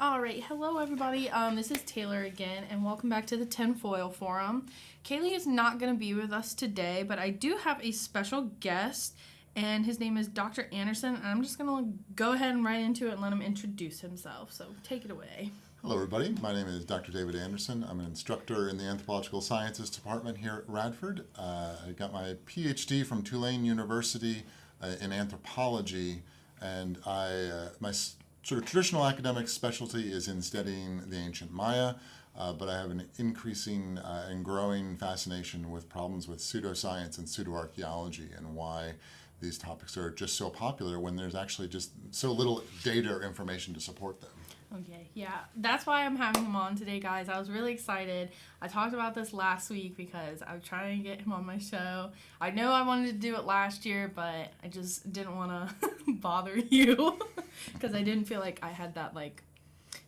All right, hello everybody. This is Taylor again, and welcome back to the Tinfoil Forum. Kaylee is not going to be with us today, but I do have a special guest, and his name is Dr. Anderson, and I'm just going to go ahead and right into it and let him introduce himself. So take it away. Hello everybody, my name is Dr. David Anderson. I'm an instructor in the Anthropological Sciences Department here at Radford. I got my PhD from Tulane University in anthropology, and my sort of traditional academic specialty is in studying the ancient Maya, but I have an increasing and growing fascination with problems with pseudoscience and pseudoarchaeology and why these topics are just so popular when there's actually just so little data or information to support them. Okay, yeah, that's why I'm having him on today, guys. I was really excited. I talked about this last week because I was trying to get him on my show. I know I wanted to do it last year, but I just didn't want to bother you because I didn't feel like I had that,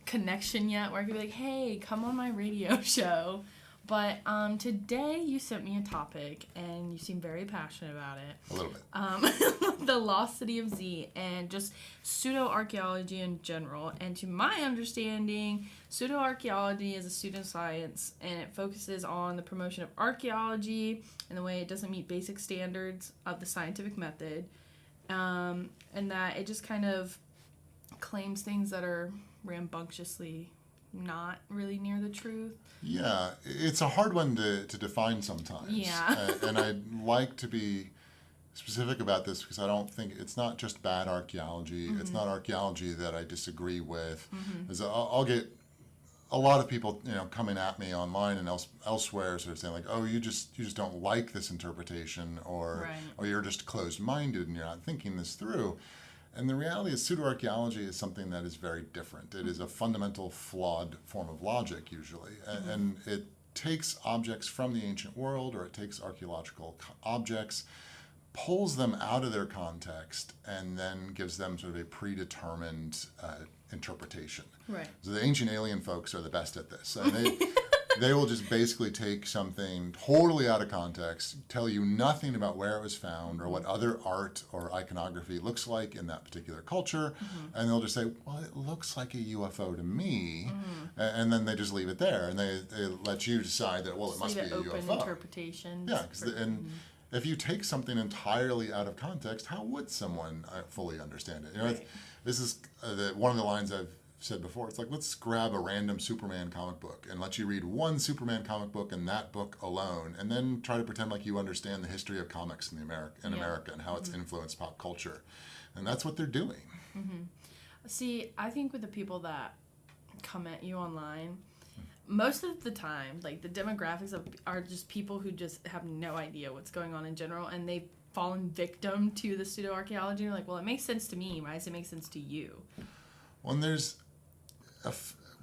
connection yet where I could be like, hey, come on my radio show. But today you sent me a topic, and you seem very passionate about it. A little bit. The lost city of Z, and just pseudoarchaeology in general. And to my understanding, pseudoarchaeology is a pseudoscience, and it focuses on the promotion of archaeology and the way it doesn't meet basic standards of the scientific method, and that it just kind of claims things that are rambunctiously not really near the truth. Yeah, it's a hard one to define sometimes. Yeah. And I'd like to be specific about this because I don't think it's not just bad archaeology. Mm-hmm. It's not archaeology that I disagree with. Mm-hmm. I'll get a lot of people, coming at me online and elsewhere, sort of saying like, "Oh, you just don't like this interpretation," or right. "Or you're just closed-minded and you're not thinking this through." And the reality is pseudoarchaeology is something that is very different. It is a fundamental flawed form of logic, usually. Mm-hmm. And it takes objects from the ancient world, or it takes archaeological objects, pulls them out of their context, and then gives them sort of a predetermined interpretation. Right. So the ancient alien folks are the best at this. And they will just basically take something totally out of context, tell you nothing about where it was found or what other art or iconography looks like in that particular culture, and they'll just say, well, it looks like a UFO to me, and then they just leave it there, and they let you decide that, well, it must be a UFO. Open interpretation. Yeah, if you take something entirely out of context, how would someone fully understand it? Right. This is one of the lines I've said before. It's like, let's grab a random Superman comic book and let you read one Superman comic book and that book alone, and then try to pretend like you understand the history of comics in America and how it's influenced pop culture. And that's what they're doing. Mm-hmm. See, I think with the people that come at you online, most of the time, the demographics are just people who just have no idea what's going on in general, and they've fallen victim to the pseudoarchaeology. They're like, well, it makes sense to me. Why does it make sense to you? Well, and there's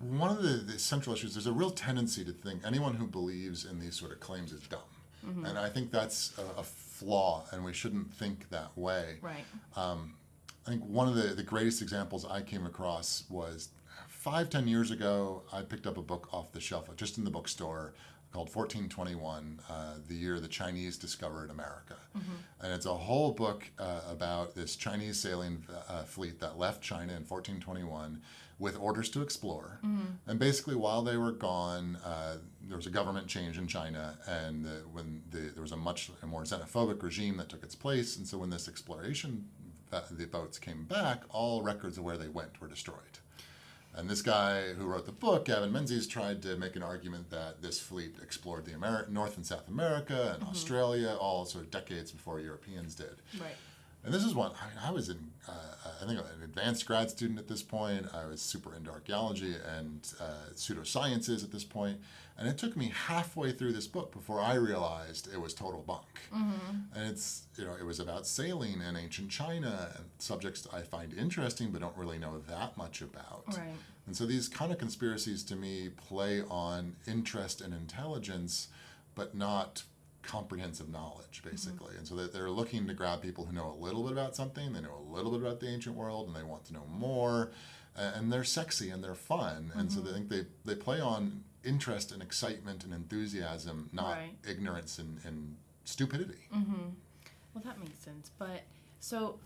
one of the central issues, there's a real tendency to think anyone who believes in these sort of claims is dumb. Mm-hmm. And I think that's a flaw, and we shouldn't think that way. Right. I think one of the greatest examples I came across was 5-10 years ago. I picked up a book off the shelf, just in the bookstore, called 1421, the year the Chinese discovered America. Mm-hmm. And it's a whole book about this Chinese sailing fleet that left China in 1421 with orders to explore. Mm-hmm. And basically, while they were gone, there was a government change in China, and there was a much more xenophobic regime that took its place. And so when this exploration, the boats came back, all records of where they went were destroyed. And this guy who wrote the book, Gavin Menzies, tried to make an argument that this fleet explored the North and South America and Australia, all sort of decades before Europeans did. Right. And this is one, I was I think an advanced grad student at this point. I was super into archaeology and pseudosciences at this point. And it took me halfway through this book before I realized it was total bunk. Mm-hmm. And it was about sailing in ancient China, and subjects I find interesting but don't really know that much about. Right. And so these kind of conspiracies to me play on interest and intelligence, but not comprehensive knowledge, basically. Mm-hmm. And so that they're looking to grab people who know a little bit about something, they know a little bit about the ancient world, and they want to know more, and they're sexy and they're fun. And so they think they play on interest and excitement and enthusiasm, not ignorance and stupidity. Mm-hmm. Well, that makes sense. But so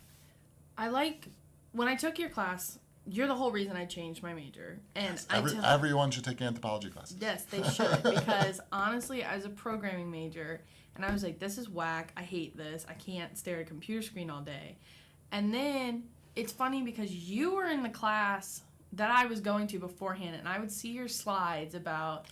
when I took your class, you're the whole reason I changed my major. And yes, everyone should take anthropology classes. Yes, they should. Because honestly, I was a programming major, and I was like, this is whack. I hate this. I can't stare at a computer screen all day. And then it's funny because you were in the class that I was going to beforehand, and I would see your slides about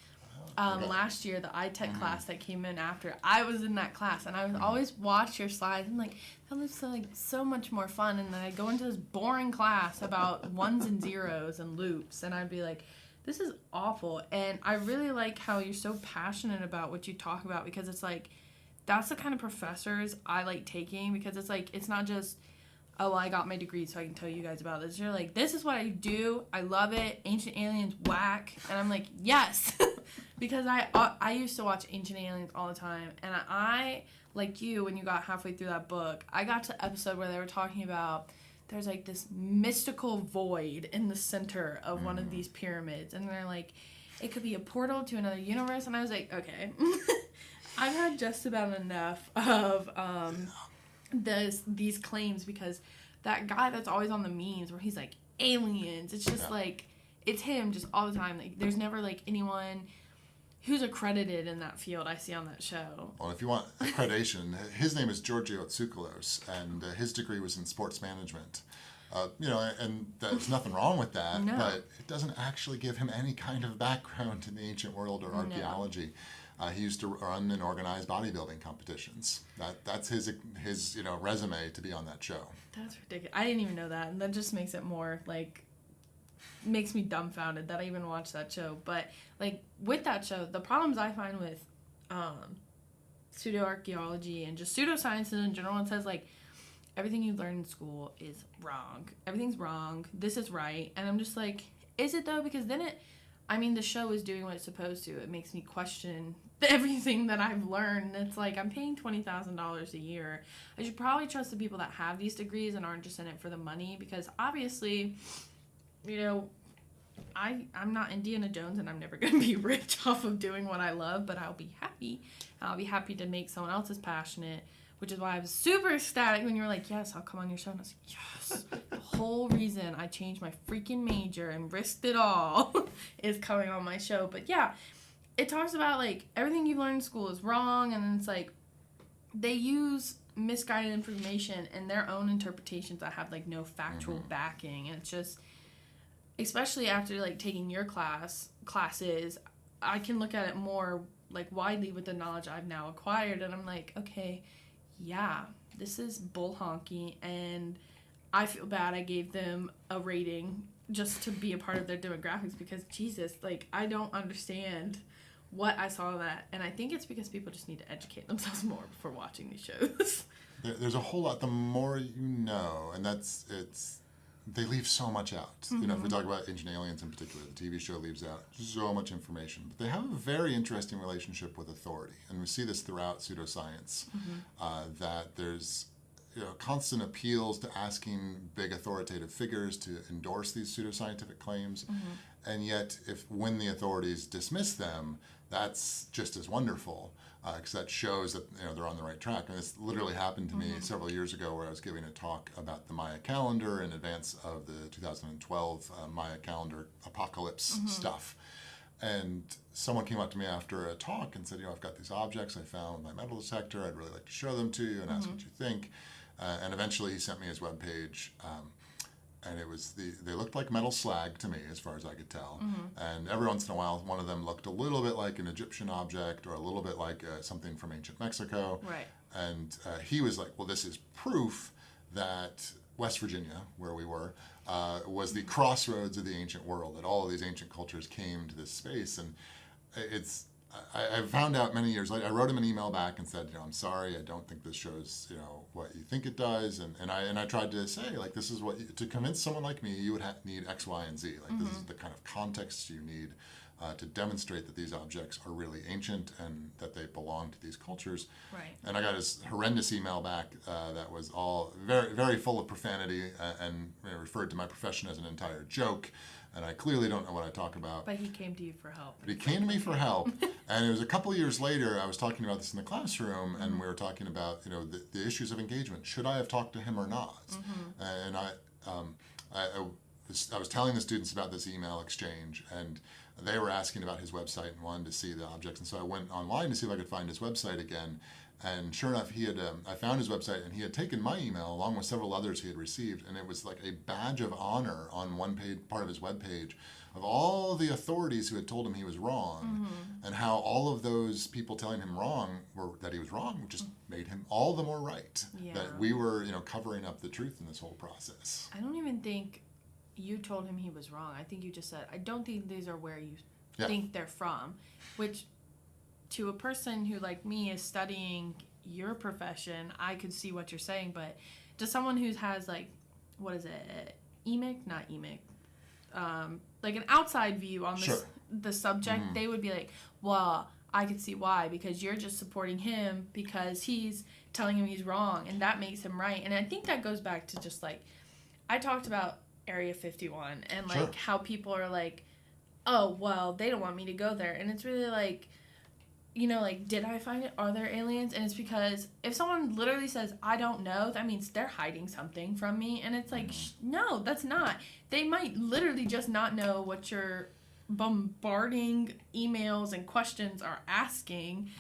last year, the iTech class that came in after. I was in that class, and I would always watch your slides and like, that looks like so much more fun. And then I'd go into this boring class about ones and zeros and loops, and I'd be like, this is awful. And I really like how you're so passionate about what you talk about, because it's like, that's the kind of professors I like taking, because it's like, it's not just, oh, well, I got my degree so I can tell you guys about this. You're like, this is what I do. I love it. Ancient Aliens, whack. And I'm like, yes. Because I used to watch Ancient Aliens all the time. And I, like you, when you got halfway through that book, I got to the episode where they were talking about there's like this mystical void in the center of one of these pyramids. And they're like, it could be a portal to another universe. And I was like, okay. I've had just about enough of these claims, because that guy that's always on the memes where he's like, aliens, it's just like, it's him just all the time. Like, there's never like anyone who's accredited in that field I see on that show. Well, if you want accreditation, his name is Giorgio Tsoukalos, and his degree was in sports management. And there's nothing wrong with that, but it doesn't actually give him any kind of background in the ancient world or archaeology. He used to run and organize bodybuilding competitions. That's his resume to be on that show. That's ridiculous. I didn't even know that, and that just makes it more like, makes me dumbfounded that I even watched that show. But like with that show, the problems I find with PsuedoArchaeology and just pseudosciences in general, it says like everything you learn in school is wrong. Everything's wrong. This is right. And I'm just like, is it though? Because then the show is doing what it's supposed to. It makes me question everything that I've learned. It's like, I'm paying $20,000 a year. I should probably trust the people that have these degrees and aren't just in it for the money, because obviously, I'm not Indiana Jones, and I'm never going to be rich off of doing what I love, but I'll be happy. I'll be happy to make someone else as passionate, which is why I was super ecstatic when you were like, yes, I'll come on your show. And I was like, yes. The whole reason I changed my freaking major and risked it all is coming on my show. But yeah, it talks about like everything you learn in school is wrong, and it's like they use misguided information and their own interpretations that have like no factual backing. And it's just, especially after like taking your classes, I can look at it more like widely with the knowledge I've now acquired, and I'm like, okay, yeah, this is bull honky, and I feel bad I gave them a rating just to be a part of their demographics, because Jesus, like, I don't understand what I saw that, and I think it's because people just need to educate themselves more before watching these shows. There's a whole lot. The more you know, and they leave so much out. If we talk about Ancient Aliens in particular, the TV show leaves out so much information. But they have a very interesting relationship with authority, and we see this throughout pseudoscience. That there's constant appeals to asking big authoritative figures to endorse these pseudoscientific claims, and yet when the authorities dismiss them, that's just as wonderful, because that shows that they're on the right track. And this literally happened to me several years ago, where I was giving a talk about the Maya calendar in advance of the 2012 Maya calendar apocalypse stuff. And someone came up to me after a talk and said, I've got these objects I found with my metal detector. I'd really like to show them to you and ask what you think. And eventually he sent me his webpage. And it was they looked like metal slag to me, as far as I could tell. And every once in a while, one of them looked a little bit like an Egyptian object, or a little bit like something from ancient Mexico. Right. And he was like, well, this is proof that West Virginia, where we were, was the crossroads of the ancient world, that all of these ancient cultures came to this space. And I found out many years later. I wrote him an email back and said, I'm sorry, I don't think this shows, what you think it does. And I tried to say, like, this is what to convince someone like me, you would need X, Y, and Z. Like, this is the kind of context you need to demonstrate that these objects are really ancient and that they belong to these cultures. Right. And I got this horrendous email back that was all very, very full of profanity and referred to my profession as an entire joke. And I clearly don't know what I talk about. But he came to you for help. But he came to me for help. And it was a couple of years later, I was talking about this in the classroom, and we were talking about, the issues of engagement. Should I have talked to him or not? And I was telling the students about this email exchange, and they were asking about his website and wanted to see the objects. And so I went online to see if I could find his website again. And sure enough, I found his website, and he had taken my email along with several others he had received, and it was like a badge of honor on one page, part of his webpage, of all the authorities who had told him he was wrong, and how all of those people telling him that he was wrong, just made him all the more right. Yeah. That we were, covering up the truth in this whole process. I don't even think you told him he was wrong. I think you just said, I don't think these are where you think they're from, which to a person who, like me, is studying your profession, I could see what you're saying, but to someone who has, like, what is it, not EMIC, like an outside view on this, the subject, they would be like, well, I could see why, because you're just supporting him because he's telling him he's wrong, and that makes him right. And I think that goes back to just, like, I talked about Area 51, and, like, how people are like, oh, well, they don't want me to go there, and it's really like, like, did I find it? Are there aliens? And it's because if someone literally says, I don't know, that means they're hiding something from me. And it's like, no, that's not. They might literally just not know what your bombarding emails and questions are asking,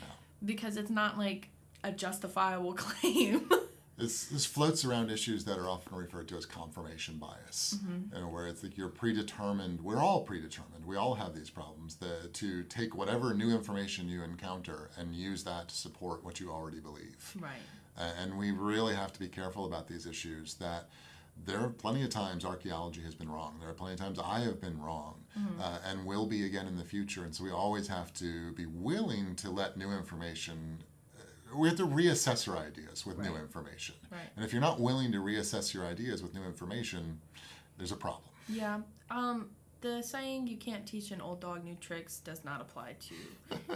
because it's not, like, a justifiable claim. This floats around issues that are often referred to as confirmation bias, where it's like you're predetermined. We're all predetermined. We all have these problems to take whatever new information you encounter and use that to support what you already believe. Right. And we really have to be careful about these issues. That there are plenty of times archaeology has been wrong. There are plenty of times I have been wrong, and will be again in the future. And so we always have to be willing to let new information. We have to reassess our ideas with new information. Right. And if you're not willing to reassess your ideas with new information, there's a problem. Yeah. The saying, you can't teach an old dog new tricks, does not apply to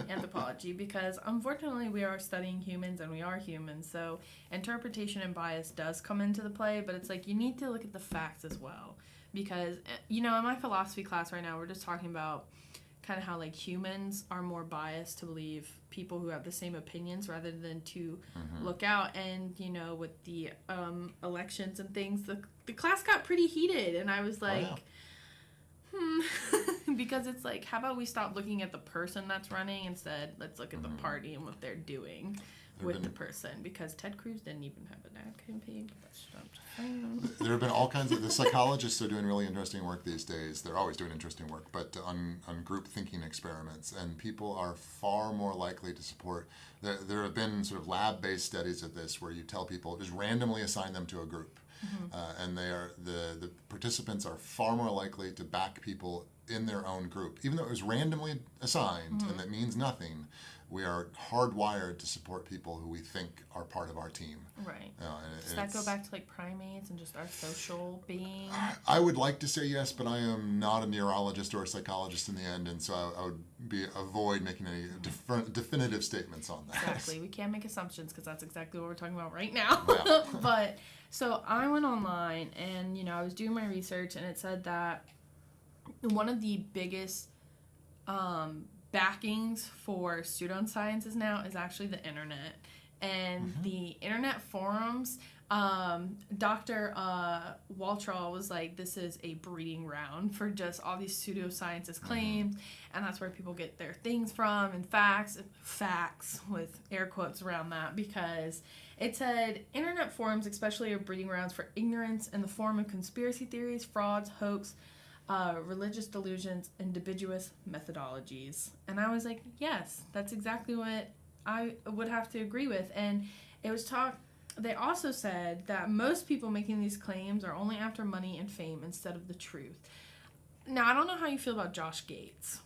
anthropology, because unfortunately we are studying humans and we are humans. So interpretation and bias does come into the play, but it's like you need to look at the facts as well. Because, in my philosophy class right now, we're just talking about kind of how, like, humans are more biased to believe people who have the same opinions rather than to look out. And with the elections and things, the class got pretty heated, and I was like, because it's like, how about we stop looking at the person that's running, instead let's look at the party and what they're doing with the person, because Ted Cruz didn't even have an ad campaign. There have been all kinds of, the psychologists are doing really interesting work these days. They're always doing interesting work, but on group thinking experiments, and people are far more likely to support. There have been sort of lab-based studies of this where you tell people, just randomly assign them to a group, and the participants are far more likely to back people in their own group, even though it was randomly assigned, and that means nothing. We are hardwired to support people who we think are part of our team. Right. Does that go back to, like, primates and just our social being? I would like to say yes, but I am not a neurologist or a psychologist in the end, and so I would avoid making any definitive statements on that. Exactly. We can't make assumptions, because that's exactly what we're talking about right now. Yeah. But, so I went online, and, I was doing my research, and it said that one of the biggest backings for pseudosciences now is actually the internet. And the internet forums, Dr. Waltraw was like, this is a breeding ground for just all these pseudosciences claims, and that's where people get their things from, and facts with air quotes around that, because it said internet forums especially are breeding grounds for ignorance in the form of conspiracy theories, frauds, hoax, religious delusions, and ambiguous methodologies. And I was like, yes, that's exactly what I would have to agree with. And it was they also said that most people making these claims are only after money and fame instead of the truth. Now, I don't know how you feel about Josh Gates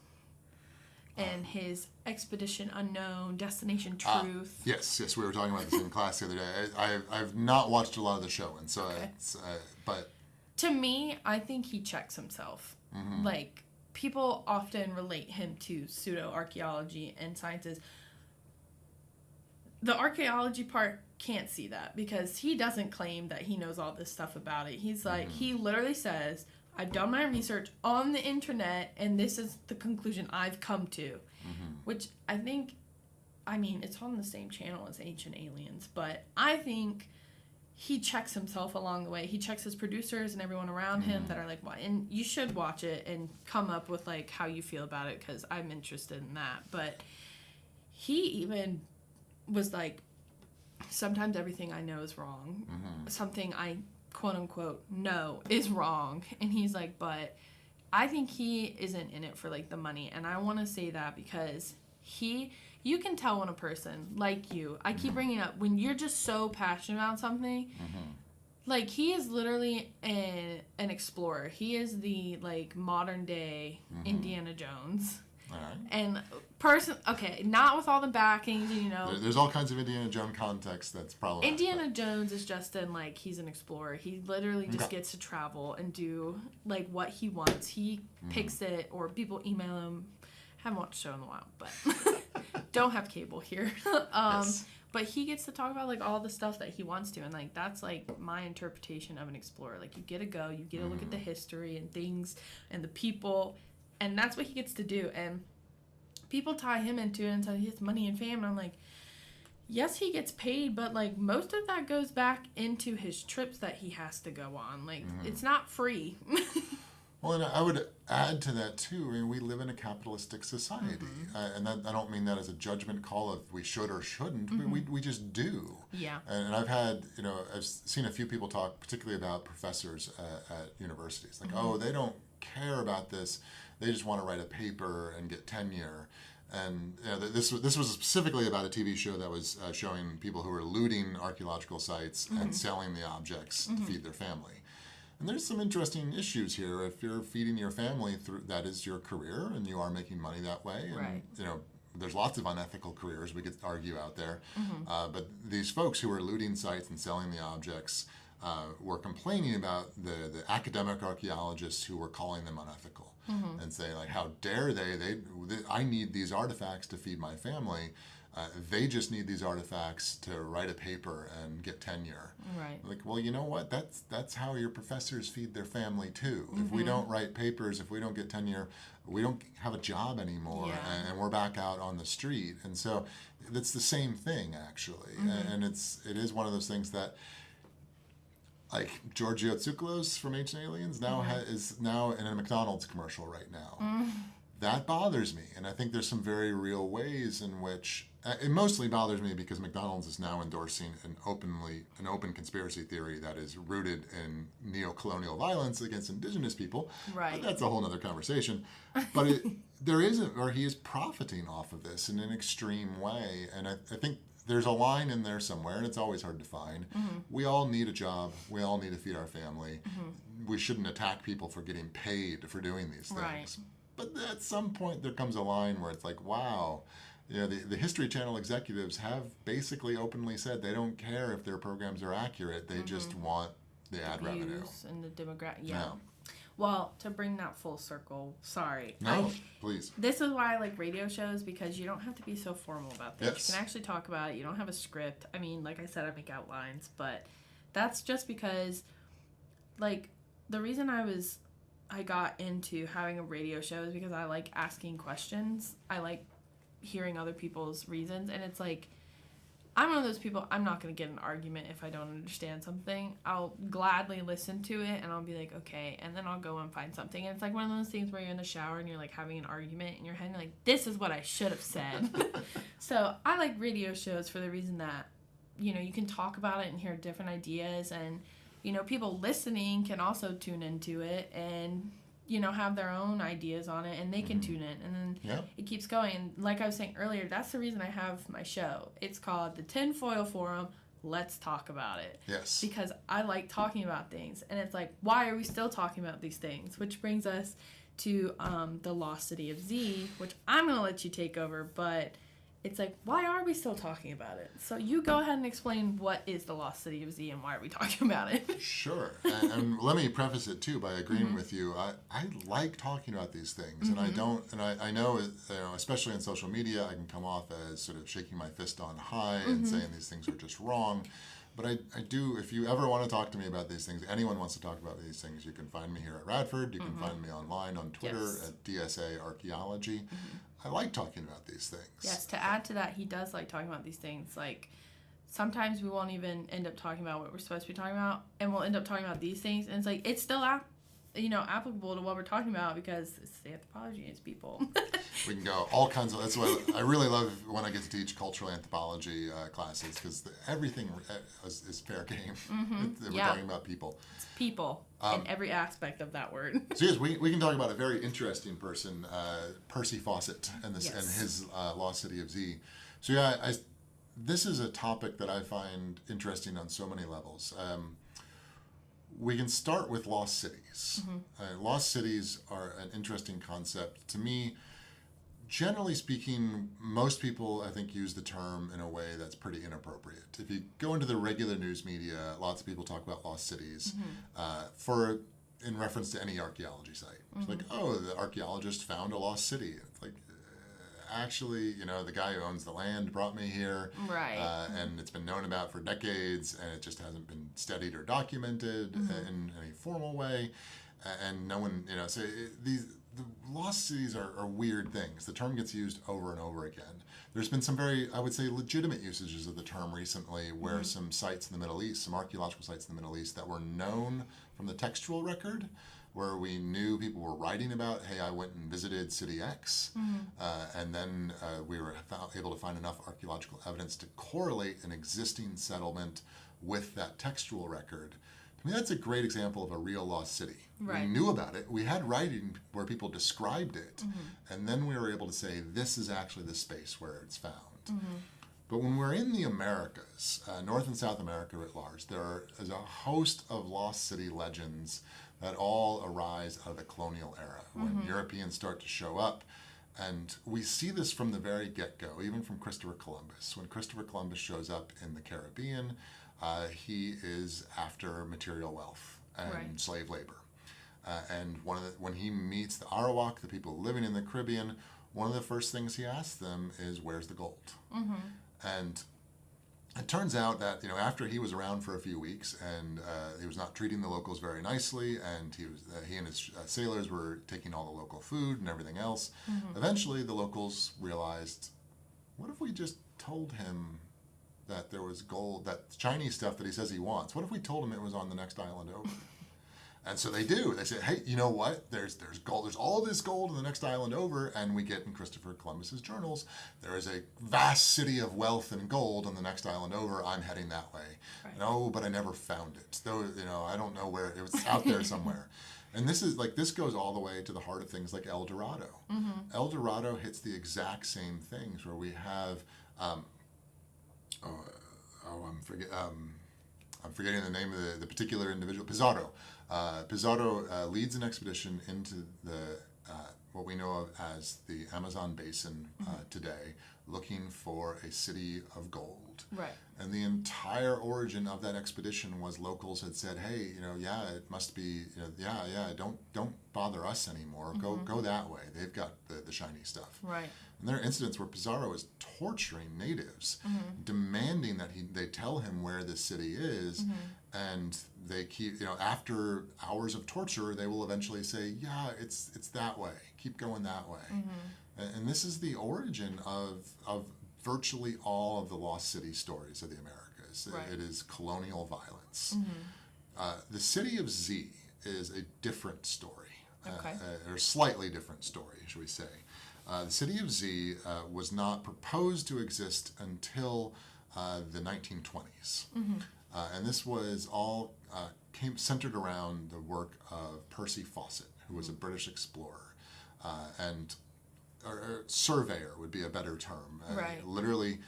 and his Expedition Unknown, Destination Truth. Yes, we were talking about this in class the other day. I've not watched a lot of the show, and so it's but to me, I think he checks himself. Like, people often relate him to pseudo-archaeology and sciences. The archaeology part can't see that, because he doesn't claim that he knows all this stuff about it. He's like, he literally says, I've done my research on the internet, and this is the conclusion I've come to. Which I think, it's on the same channel as Ancient Aliens, but I think he checks himself along the way. He checks his producers and everyone around him that are like, "What?" And you should watch it and come up with like how you feel about it, because I'm interested in that. But he even was like, sometimes everything I know is wrong. Something I quote unquote know is wrong. And he's like, but I think he isn't in it for like the money. And I want to say that because you can tell when a person like you, I keep bringing up, when you're just so passionate about something, like he is literally an explorer. He is the like modern day Indiana Jones. All right. And okay, not with all the backings, you know. There's all kinds of Indiana Jones context that's problematic. Indiana Jones is just in like, he's an explorer. He literally just gets to travel and do like what he wants. He picks it, or people email him. Haven't watched the show in a while, but don't have cable here. Yes. But he gets to talk about like all the stuff that he wants to, and like that's like my interpretation of an explorer. Like you get to go, you get to look at the history and things and the people, and that's what he gets to do. And people tie him into it and say he gets money and fame, and I'm like, yes, he gets paid, but like most of that goes back into his trips that he has to go on. Like it's not free. Well, and I would add to that too. I mean, we live in a capitalistic society, and that, I don't mean that as a judgment call of we should or shouldn't. We just do. Yeah. And I've had, I've seen a few people talk, particularly about professors at universities, like, oh, they don't care about this. They just want to write a paper and get tenure. And this was specifically about a TV show that was showing people who were looting archaeological sites and selling the objects to feed their family. And there's some interesting issues here. If you're feeding your family through, that is your career, and you are making money that way. And, right. There's lots of unethical careers we could argue out there. But these folks who are looting sites and selling the objects were complaining about the academic archaeologists who were calling them unethical and saying, like, how dare they? I need these artifacts to feed my family. They just need these artifacts to write a paper and get tenure. Right. Like, well, you know what? That's how your professors feed their family too. If we don't write papers, if we don't get tenure, we don't have a job anymore, and we're back out on the street. And so it's the same thing, actually. And it is one of those things that, like Giorgio Tsoukalos from Ancient Aliens is now in a McDonald's commercial right now. That bothers me, and I think there's some very real ways in which it mostly bothers me because McDonald's is now endorsing an open conspiracy theory that is rooted in neo-colonial violence against indigenous people. Right. But that's a whole other conversation. But he is profiting off of this in an extreme way, and I think there's a line in there somewhere, and it's always hard to find. We all need a job. We all need to feed our family. We shouldn't attack people for getting paid for doing these things. Right. But at some point, there comes a line where it's like, wow, the History Channel executives have basically openly said they don't care if their programs are accurate. They just want the ad revenue. And the demographic. Yeah. Well, to bring that full circle, sorry. No, please. This is why I like radio shows, because you don't have to be so formal about things. Yes. You can actually talk about it. You don't have a script. I mean, like I said, I make outlines, but that's just because, like, the reason I got into having a radio show is because I like asking questions. I like hearing other people's reasons, and it's like, I'm one of those people, I'm not going to get an argument if I don't understand something. I'll gladly listen to it, and I'll be like, okay, and then I'll go and find something. And it's like one of those things where you're in the shower and you're like having an argument in your head, and you're like, this is what I should have said. So I like radio shows for the reason that, you can talk about it and hear different ideas, and people listening can also tune into it and, have their own ideas on it, and they can tune in, and then it keeps going. And like I was saying earlier, that's the reason I have my show. It's called the Tinfoil Forum. Let's talk about it. Yes. Because I like talking about things, and it's like, why are we still talking about these things? Which brings us to the Lost City of Z, which I'm going to let you take over, but it's like, why are we still talking about it? So you go ahead and explain what is the Lost City of Z and why are we talking about it? Sure. And let me preface it, too, by agreeing with you. I like talking about these things, and I know, especially in social media, I can come off as sort of shaking my fist on high and saying these things are just wrong. But I do, if you ever want to talk to me about these things, anyone wants to talk about these things, you can find me here at Radford. You can find me online on Twitter at DSAArchaeology. I like talking about these things. Yes, to add to that, he does like talking about these things. Like, sometimes we won't even end up talking about what we're supposed to be talking about, and we'll end up talking about these things, and it's like, it's still applicable to what we're talking about because it's the anthropology, it's people. We can go all kinds of. That's why I really love when I get to teach cultural anthropology classes, because everything is fair game. We're talking about people. It's people in every aspect of that word. So yes, we can talk about a very interesting person, Percy Fawcett, and his Lost City of Z. So yeah, this is a topic that I find interesting on so many levels. We can start with lost cities. Lost cities are an interesting concept. To me, generally speaking, most people, I think, use the term in a way that's pretty inappropriate. If you go into the regular news media, lots of people talk about lost cities in reference to any archaeology site. It's like, oh, the archaeologist found a lost city. It's like, actually, the guy who owns the land brought me here. Right. And it's been known about for decades, and it just hasn't been studied or documented in any formal way. And no one, so the lost cities are weird things. The term gets used over and over again. There's been some very, I would say, legitimate usages of the term recently, where some sites in the Middle East, some archaeological sites in the Middle East that were known from the textual record, where we knew people were writing about, hey, I went and visited City X, and then we were able to find enough archaeological evidence to correlate an existing settlement with that textual record. I mean, that's a great example of a real lost city. Right. We knew about it. We had writing where people described it, and then we were able to say, this is actually the space where it's found. But when we're in the Americas, North and South America at large, there is a host of lost city legends that all arise out of the colonial era, when Europeans start to show up. And we see this from the very get-go, even from Christopher Columbus. When Christopher Columbus shows up in the Caribbean, he is after material wealth and slave labor. And when he meets the Arawak, the people living in the Caribbean, one of the first things he asks them is, where's the gold? And it turns out that after he was around for a few weeks and he was not treating the locals very nicely, and he and his sailors were taking all the local food and everything else. Eventually, the locals realized, what if we just told him that there was gold, that Chinese stuff that he says he wants? What if we told him it was on the next island over? And so they do. They say, hey, you know what? There's gold. There's all this gold in the next island over. And we get in Christopher Columbus's journals, there is a vast city of wealth and gold on the next island over. I'm heading that way. Right. No, but I never found it. Though, I don't know where. It was out there somewhere. And this goes all the way to the heart of things like El Dorado. El Dorado hits the exact same things, where we have, I'm forgetting the name of the particular individual, Pizarro. Pizarro leads an expedition into the what we know of as the Amazon basin today, looking for a city of gold. Right. And the entire origin of that expedition was locals had said, hey, it must be, don't bother us anymore. Go that way. They've got the shiny stuff. Right. And there are incidents where Pizarro is torturing natives, demanding that they tell him where the city is, and they keep, after hours of torture, they will eventually say, yeah, it's that way. Keep going that way. And this is the origin of virtually all of the lost city stories of the Americas. Right. It is colonial violence. The city of Z is a different story, or slightly different story, should we say. The city of Z was not proposed to exist until the 1920s. And this was all centered around the work of Percy Fawcett, who was a British explorer. Or surveyor would be a better term. Right. Literally,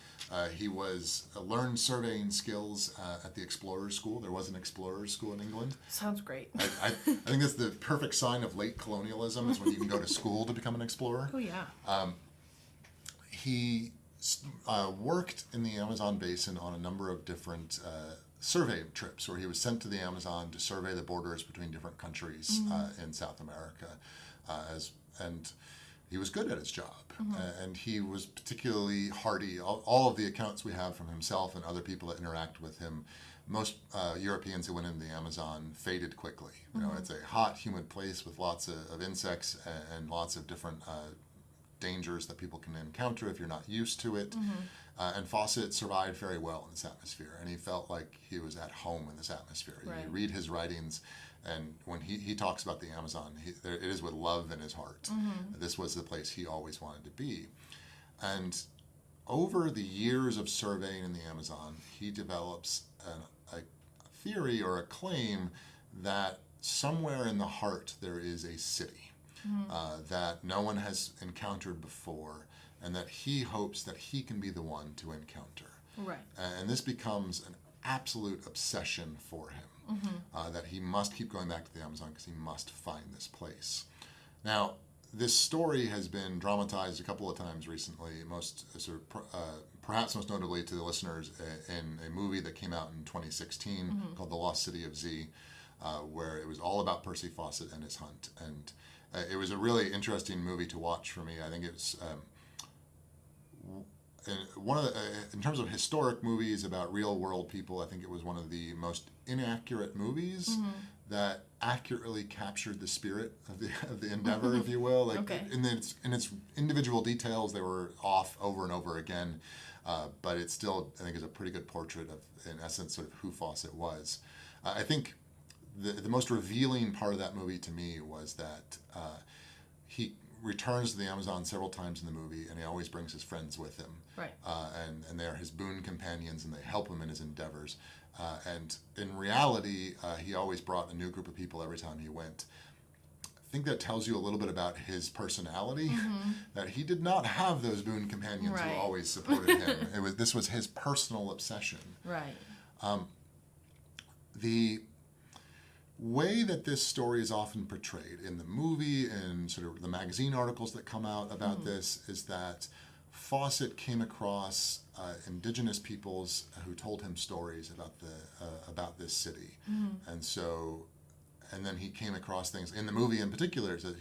he learned surveying skills at the Explorers School. There was an Explorers School in England. Sounds great. I think that's the perfect sign of late colonialism, is when you can go to school to become an explorer. Oh, yeah. He worked in the Amazon basin on a number of different survey trips, where he was sent to the Amazon to survey the borders between different countries in South America. And he was good at his job, and he was particularly hardy. All of the accounts we have from himself and other people that interact with him, most Europeans who went into the Amazon faded quickly. It's a hot, humid place with lots of insects and lots of different dangers that people can encounter if you're not used to it. And Fawcett survived very well in this atmosphere, and he felt like he was at home in this atmosphere. Right. You read his writings, and when he talks about the Amazon, it is with love in his heart. This was the place he always wanted to be. And over the years of surveying in the Amazon, he develops a theory or a claim that somewhere in the heart there is a city that no one has encountered before, and that he hopes that he can be the one to encounter. Right. And this becomes an absolute obsession for him, that he must keep going back to the Amazon because he must find this place. Now, this story has been dramatized a couple of times recently, perhaps most notably to the listeners in a movie that came out in 2016 called The Lost City of Z, where it was all about Percy Fawcett and his hunt. And it was a really interesting movie to watch for me. I think it's in terms of historic movies about real world people, I think it was one of the most inaccurate movies that accurately captured the spirit of the endeavor, if you will. Like in its individual details, they were off over and over again, but it still, I think, is a pretty good portrait of, in essence, sort of who Fawcett was. I think the most revealing part of that movie to me was that he returns to the Amazon several times in the movie, and he always brings his friends with him. Right. And they are his boon companions, and they help him in his endeavors. And in reality, he always brought a new group of people every time he went. I think that tells you a little bit about his personality, that he did not have those boon companions who always supported him. This was his personal obsession. Right. The way that this story is often portrayed in the movie and sort of the magazine articles that come out about this is that Fawcett came across indigenous peoples who told him stories about this city, and then he came across things in the movie in particular that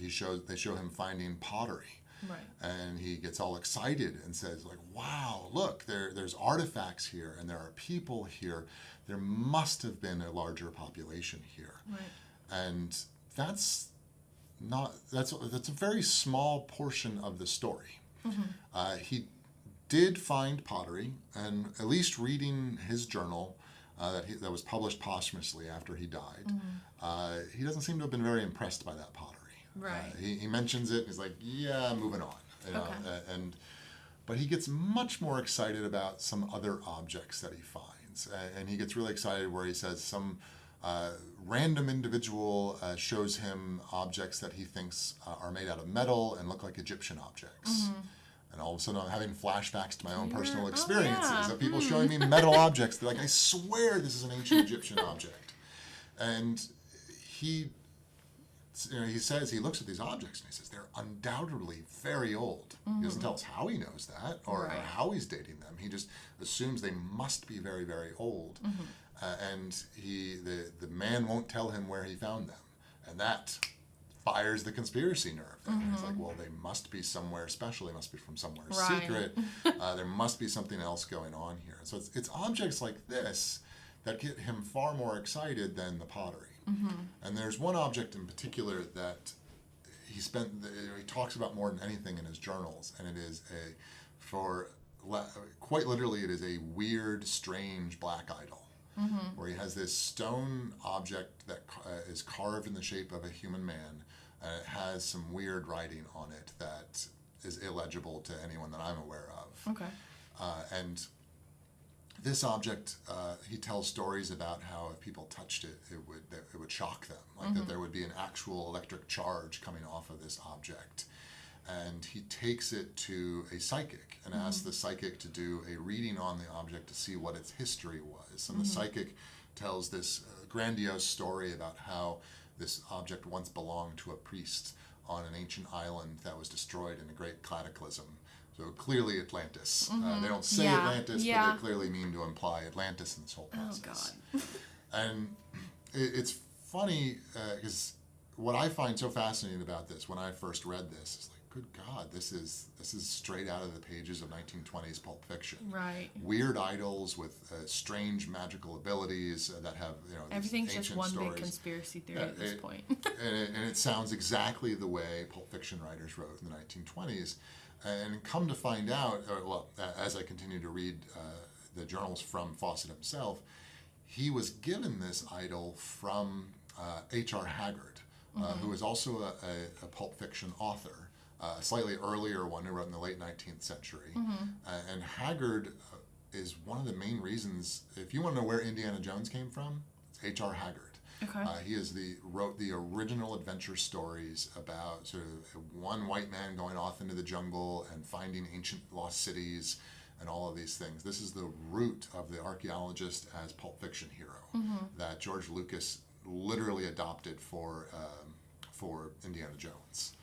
they show him finding pottery. Right. And he gets all excited and says, like, wow, look, there's artifacts here and there are people here. There must have been a larger population here. Right. And that's a very small portion of the story. He did find pottery, and at least reading his journal that was published posthumously after he died, he doesn't seem to have been very impressed by that pottery. Right. He mentions it, and he's like, yeah, moving on. But he gets much more excited about some other objects that he finds. And he gets really excited where he says some random individual shows him objects that he thinks are made out of metal and look like Egyptian objects. And all of a sudden I'm having flashbacks to my own personal experiences of people showing me metal objects. They're like, I swear this is an ancient Egyptian object. And he says, he looks at these objects and he says, they're undoubtedly very old. He doesn't tell us how he knows that or how he's dating them. He just assumes they must be very, very old. And the man won't tell him where he found them. And that fires the conspiracy nerve. He's like, well, they must be somewhere special. They must be from somewhere secret. There must be something else going on here. So it's objects like this that get him far more excited than the pottery. And there's one object in particular that he talks about more than anything in his journals, and it is quite literally, it is a weird, strange black idol, where he has this stone object that is carved in the shape of a human man, and it has some weird writing on it that is illegible to anyone that I'm aware of. Okay. And this object, he tells stories about how if people touched it, it would shock them, like that there would be an actual electric charge coming off of this object. And he takes it to a psychic and asks the psychic to do a reading on the object to see what its history was. And the psychic tells this grandiose story about how this object once belonged to a priest on an ancient island that was destroyed in a great cataclysm. So clearly Atlantis. They don't say Atlantis, but they clearly mean to imply Atlantis in this whole process. Oh, God. And it's funny because what I find so fascinating about this when I first read this is like, good God, this is straight out of the pages of 1920s Pulp Fiction. Right. Weird idols with strange magical abilities that have everything's these just one stories. big conspiracy theory at this point. and it sounds exactly the way Pulp Fiction writers wrote in the 1920s. And come to find out, as I continue to read the journals from Fawcett himself, he was given this idol from H.R. Haggard, who is also a pulp fiction author, a slightly earlier one who wrote in the late 19th century. And Haggard is one of the main reasons, if you want to know where Indiana Jones came from, it's H.R. Haggard. Okay. He wrote the original adventure stories about sort of one white man going off into the jungle and finding ancient lost cities and all of these things. This is the root of the archaeologist as pulp fiction hero that George Lucas literally adopted for Indiana Jones.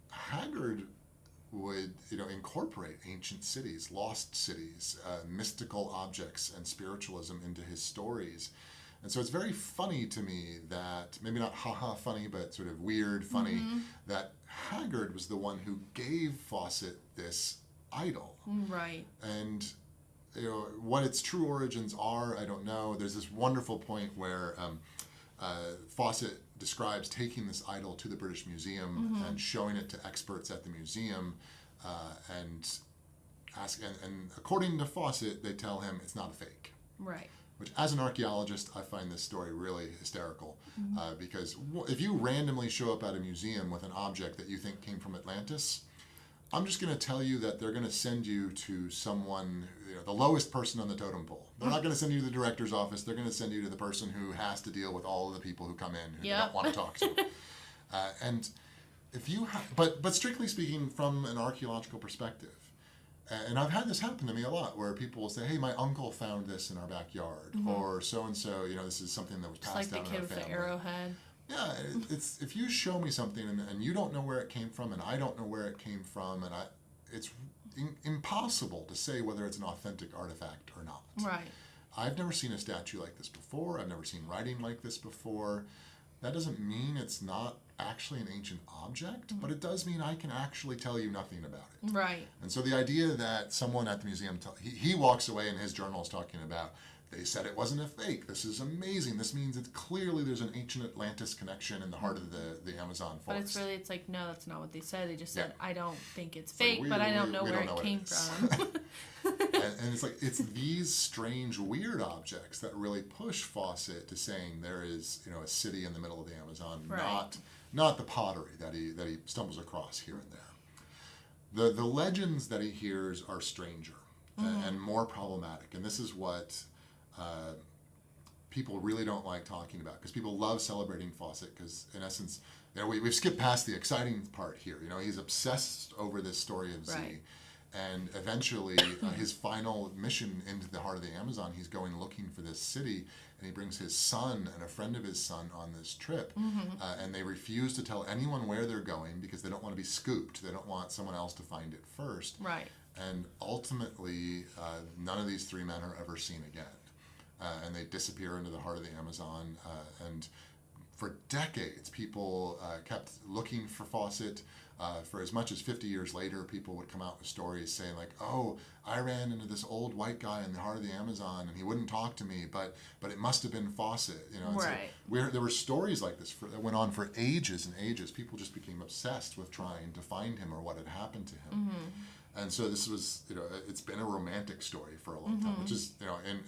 Haggard would incorporate ancient cities, lost cities, mystical objects, and spiritualism into his stories. And so it's very funny to me that, maybe not haha funny, but sort of weird funny, that Haggard was the one who gave Fawcett this idol. Right. And what its true origins are, I don't know. There's this wonderful point where Fawcett describes taking this idol to the British Museum and showing it to experts at the museum, and according to Fawcett, they tell him it's not a fake. Right. Which, as an archaeologist, I find this story really hysterical, because if you randomly show up at a museum with an object that you think came from Atlantis, I'm just going to tell you that they're going to send you to someone, the lowest person on the totem pole. They're not going to send you to the director's office. They're going to send you to the person who has to deal with all of the people who come in who they don't want to talk to. And if you, but strictly speaking, from an archaeological perspective, and I've had this happen to me a lot, where people will say, "Hey, my uncle found this in our backyard," or so and so. This is something that was passed down in our family. Like the kid with the arrowhead. Yeah, it's if you show me something and you don't know where it came from, and I don't know where it came from, and it's impossible to say whether it's an authentic artifact or not. Right. I've never seen a statue like this before. I've never seen writing like this before. That doesn't mean it's not actually an ancient object, but it does mean I can actually tell you nothing about it. Right. And so the idea that someone at the museum, he walks away in his journals talking about, they said it wasn't a fake. This is amazing. This means that clearly there's an ancient Atlantis connection in the heart of the Amazon forest. But it's like, no, that's not what they said. They just said, I don't think it's fake, but I don't know where it came from. And it's like, it's these strange, weird objects that really push Fawcett to saying there is, a city in the middle of the Amazon, right. not the pottery that he stumbles across here and there. The legends that he hears are stranger and more problematic, and this is what people really don't like talking about, because people love celebrating Fawcett, because in essence, we've skipped past the exciting part here. He's obsessed over this story of Z. Right. And eventually, his final mission into the heart of the Amazon, he's going looking for this city, and he brings his son and a friend of his son on this trip. And they refuse to tell anyone where they're going because they don't want to be scooped. They don't want someone else to find it first. Right. And ultimately, none of these three men are ever seen again. And they disappear into the heart of the Amazon. And for decades, people kept looking for Fawcett. For as much as 50 years later, people would come out with stories saying like, "Oh, I ran into this old white guy in the heart of the Amazon, and he wouldn't talk to me, but it must have been Fawcett." Right. So there were stories like this that went on for ages and ages. People just became obsessed with trying to find him or what had happened to him. And so this was, it's been a romantic story for a long time, which is,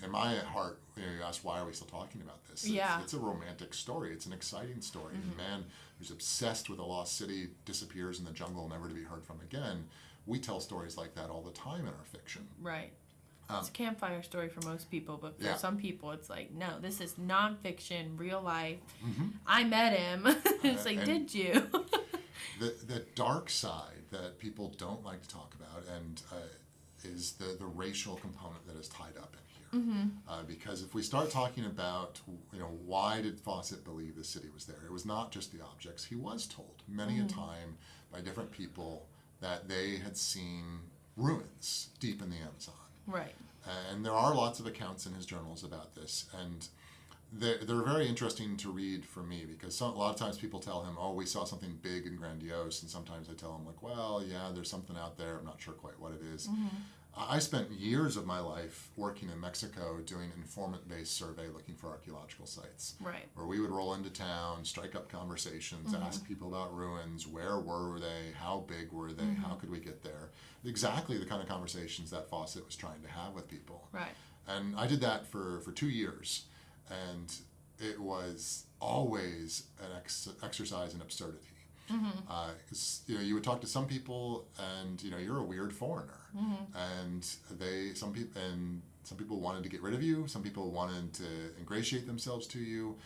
in my heart, you ask, why are we still talking about this? It's a romantic story. It's an exciting story. A man who's obsessed with a lost city disappears in the jungle, never to be heard from again. We tell stories like that all the time in our fiction. Right. It's a campfire story for most people, but for some people, it's like, no, this is nonfiction, real life. I met him. It's like, did you? The dark side that people don't like to talk about and is the racial component that is tied up in here. Because if we start talking about, why did Fawcett believe the city was there? It was not just the objects. He was told many a time by different people that they had seen ruins deep in the Amazon. Right. And there are lots of accounts in his journals about this. And they're very interesting to read for me, because a lot of times people tell him, "Oh, we saw something big and grandiose," and sometimes I tell him like, "Well, yeah, there's something out there. I'm not sure quite what it is." I spent years of my life working in Mexico doing informant-based survey looking for archaeological sites. Right. Where we would roll into town, strike up conversations, ask people about ruins, where were they, how big were they, how could we get there. Exactly the kind of conversations that Fawcett was trying to have with people. Right. And I did that for 2 years. And it was always an exercise in absurdity. You would talk to some people, and you're a weird foreigner, and some people wanted to get rid of you. Some people wanted to ingratiate themselves to you,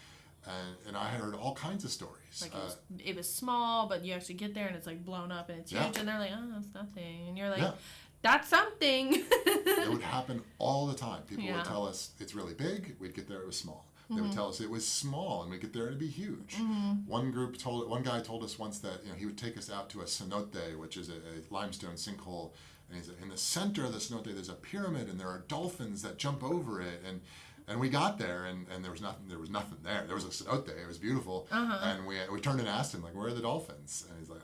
and I heard all kinds of stories. Like it was small, but you actually get there and it's like blown up and it's huge, and they're like, oh, that's nothing, and you're like, that's something. It would happen all the time. People would tell us it's really big. We'd get there, it was small. They would tell us it was small, and we'd get there, it'd be huge. One guy told us once that he would take us out to a cenote, which is a limestone sinkhole, and he said, in the center of the cenote there's a pyramid, and there are dolphins that jump over it, and we got there, and there was nothing there. There was a cenote, it was beautiful, and we turned and asked him, like, where are the dolphins? And he's like,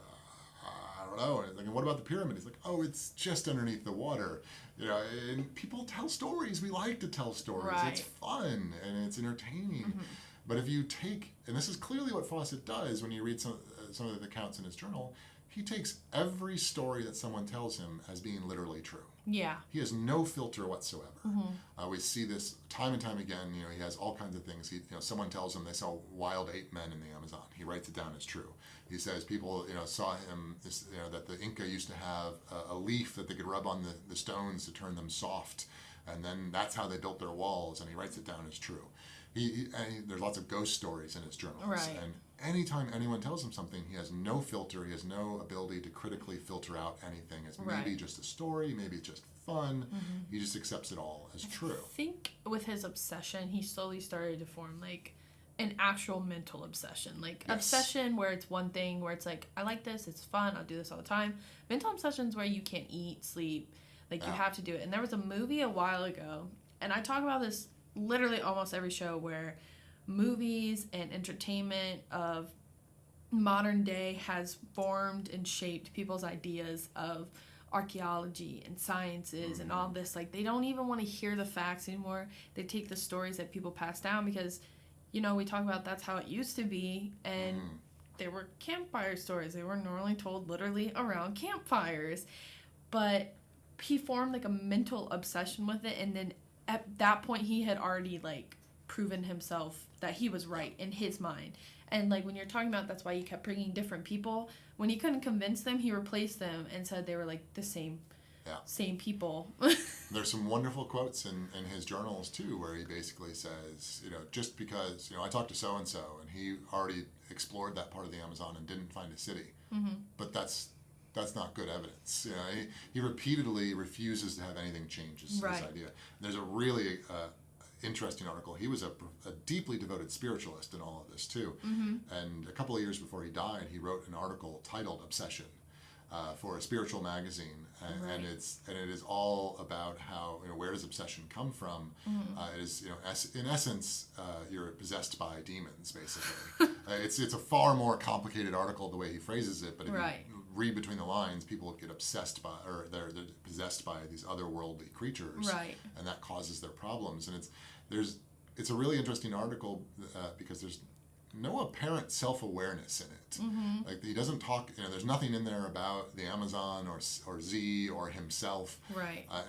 I don't know. And he's like, and what about the pyramid? He's like, oh, it's just underneath the water. And people tell stories. We like to tell stories. Right. It's fun and it's entertaining. But if you take, and this is clearly what Fawcett does when you read some of the accounts in his journal, he takes every story that someone tells him as being literally true. Yeah. He has no filter whatsoever. We see this time and time again. He has all kinds of things. Someone tells him they saw wild ape men in the Amazon. He writes it down as true. He says people, saw him, that the Inca used to have a leaf that they could rub on the stones to turn them soft, and then that's how they built their walls. And he writes it down as true. There's lots of ghost stories in his journals. Right. And anytime anyone tells him something, he has no filter. He has no ability to critically filter out anything. It's maybe just a story, maybe it's just fun. He just accepts it all as true. I think with his obsession, he slowly started to form like an actual mental obsession. Like obsession where it's one thing, where it's like, I like this, it's fun, I'll do this all the time. Mental obsessions where you can't eat, sleep, like you have to do it. And there was a movie a while ago, and I talk about this literally almost every show, where movies and entertainment of modern day has formed and shaped people's ideas of archaeology and sciences and all this. Like, they don't even want to hear the facts anymore. They take the stories that people pass down because, we talk about that's how it used to be, and they were campfire stories. They were normally told literally around campfires. But he formed like a mental obsession with it, and then at that point he had already like proven himself that he was right in his mind. And like when you're talking about, that's why he kept bringing different people. When he couldn't convince them, he replaced them and said they were like the same people. There's some wonderful quotes in his journals too, where he basically says, just because I talked to so and and he already explored that part of the Amazon and didn't find a city, but that's not good evidence. He repeatedly refuses to have anything change his idea. And there's a really interesting article. He was a deeply devoted spiritualist in all of this too. And a couple of years before he died, he wrote an article titled "Obsession" for a spiritual magazine, and it is all about how where does obsession come from? It is in essence you're possessed by demons basically. It's a far more complicated article the way he phrases it, but if you read between the lines, people get obsessed by, or they're possessed by these otherworldly creatures, and that causes their problems. And it's a really interesting article because there's no apparent self-awareness in it. Like, he doesn't talk, there's nothing in there about the Amazon or Z or himself.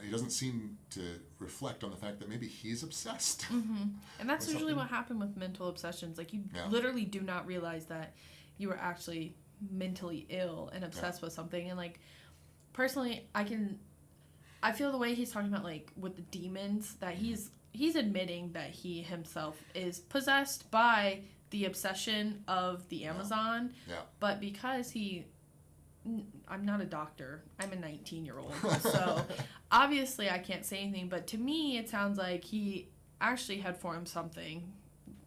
He doesn't seem to reflect on the fact that maybe he's obsessed. And that's usually what happened with mental obsessions. Like, you literally do not realize that you are actually mentally ill and obsessed with something. And like, personally, I feel the way he's talking about, like, with the demons, that he's admitting that he himself is possessed by the obsession of the Amazon. But because I'm not a doctor, I'm a 19-year-old, so obviously I can't say anything, but to me it sounds like he actually had formed something,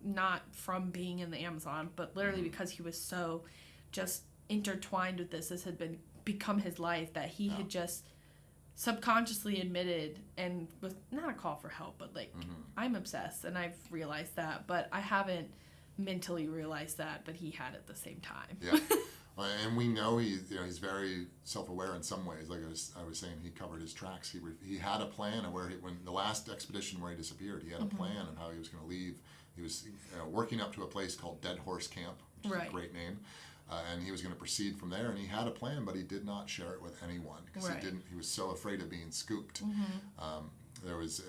not from being in the Amazon, but literally because he was so just intertwined with this had become his life, that he had just subconsciously admitted, and with not a call for help, but like, I'm obsessed, and I've realized that, but I haven't mentally realized that, but he had at the same time. And we know he's very self-aware in some ways. Like I was saying, he covered his tracks. He had a plan of when the last expedition where he disappeared, he had a plan of how he was going to leave. He was working up to a place called Dead Horse Camp, which is a great name, and he was going to proceed from there. And he had a plan, but he did not share it with anyone because he was so afraid of being scooped. There was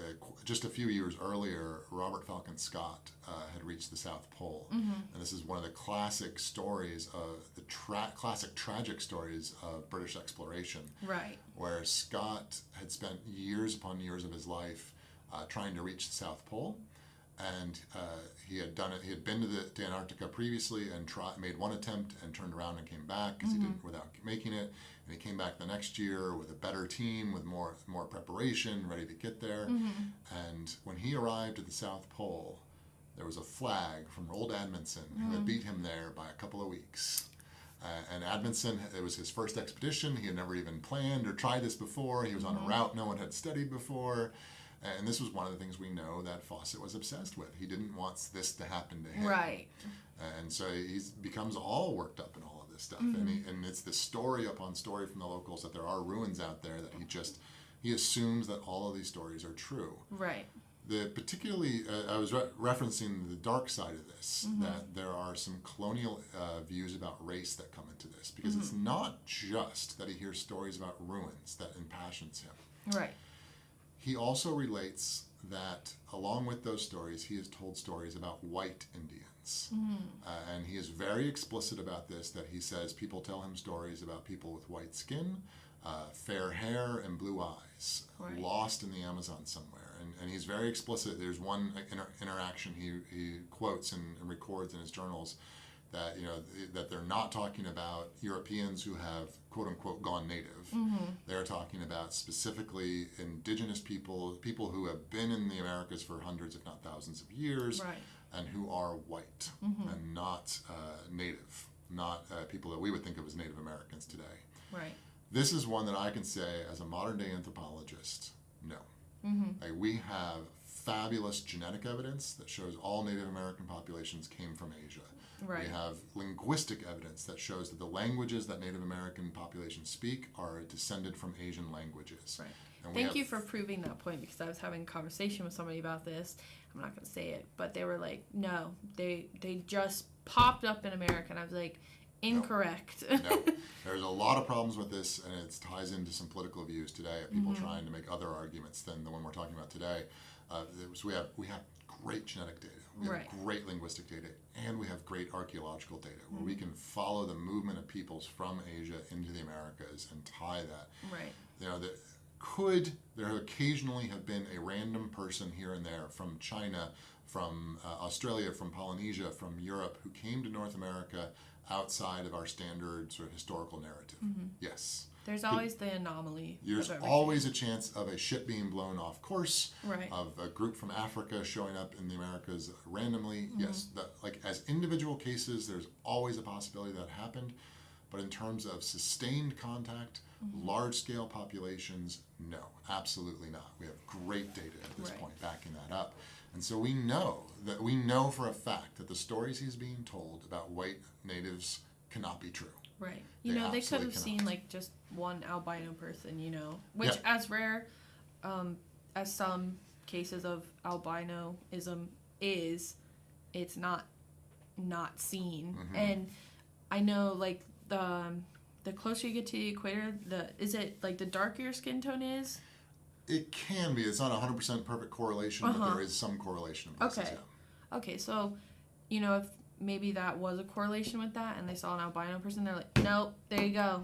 just a few years earlier, Robert Falcon Scott had reached the South Pole, and this is one of the classic stories of the classic tragic stories of British exploration, where Scott had spent years upon years of his life trying to reach the South Pole, and he had done it. He had been to Antarctica previously and made one attempt and turned around and came back because he didn't without making it. And he came back the next year with a better team, with more preparation, ready to get there. And when he arrived at the South Pole, there was a flag from old Amundsen who had beat him there by a couple of weeks. And Amundsen, it was his first expedition. He had never even planned or tried this before. He was on a route no one had studied before. And this was one of the things we know that Fawcett was obsessed with. He didn't want this to happen to him. And so he becomes all worked up in all of this stuff. And it's the story upon story from the locals that there are ruins out there that he assumes that all of these stories are true. Particularly, I was referencing the dark side of this, that there are some colonial views about race that come into this, because it's not just that he hears stories about ruins that impassions him. He also relates that, along with those stories, he has told stories about white Indians. And he is very explicit about this, that he says people tell him stories about people with white skin, fair hair, and blue eyes, lost in the Amazon somewhere. And he's very explicit. There's one interaction he quotes and records in his journals that that they're not talking about Europeans who have quote unquote gone native. They're talking about specifically indigenous people who have been in the Americas for hundreds, if not thousands of years, and who are white and not native, not people that we would think of as Native Americans today. This is one that I can say as a modern day anthropologist, no. We have fabulous genetic evidence that shows all Native American populations came from Asia. We have linguistic evidence that shows that the languages that Native American populations speak are descended from Asian languages. Thank you for proving that point, because I was having a conversation with somebody about this. I'm not going to say it, but they were like, no, they just popped up in America. And I was like, incorrect. No. There's a lot of problems with this, and it ties into some political views today of people trying to make other arguments than the one we're talking about today. So we have great genetic data, we have great linguistic data, and we have great archaeological data where we can follow the movement of peoples from Asia into the Americas and tie that. There occasionally have been a random person here and there from China, from Australia, from Polynesia, from Europe, who came to North America outside of our standard sort of historical narrative. Yes. There's always the anomaly. There's always a chance of a ship being blown off course, of a group from Africa showing up in the Americas randomly. Yes, as individual cases, there's always a possibility that happened. But in terms of sustained contact, large-scale populations, no, absolutely not. We have great data at this point backing that up. And so we know for a fact that the stories he's being told about white natives cannot be true. They could have seen just one albino person, which as rare as some cases of albinoism is, it's not seen. And I know the closer you get to the equator, is it the darker your skin tone is? It can be. It's not 100% perfect correlation, but there is some correlation in places, Okay, so, if maybe that was a correlation with that and they saw an albino person, they're like, nope, there you go.